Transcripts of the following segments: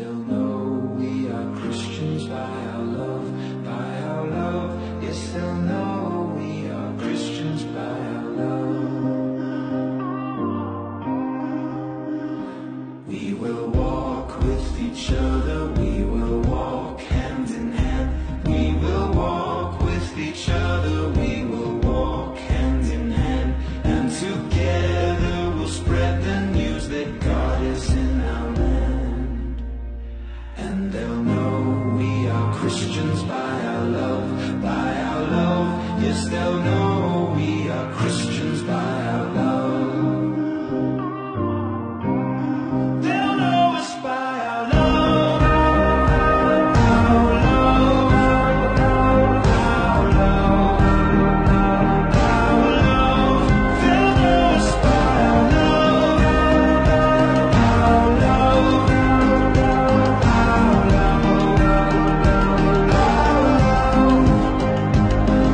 they'll know we are Christians by our love, by our love. Yes, they'll know we are Christians by our love. We will walk with each other, we will walk hand in hand. We will walk with each other, we will walk hand in hand. And together we'll spread the news that God is in our land. And they'll know we are Christians by our love, by our love. Yes, they'll know we are Christians by our love. They'll know us by our love, our love, our love, our love. They'll know us by our love, our love, our love.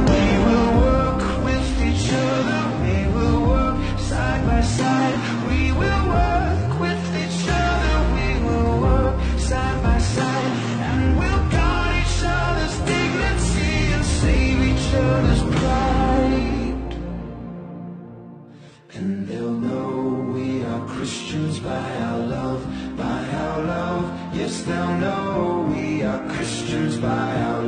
We will work with each other, we will work side by side. We will work with each other, we will work side by side. And we'll guard each other's dignity and save each other's pride. And they'll know we are Christians by our love, by our love. Yes, they'll know we are Christians by our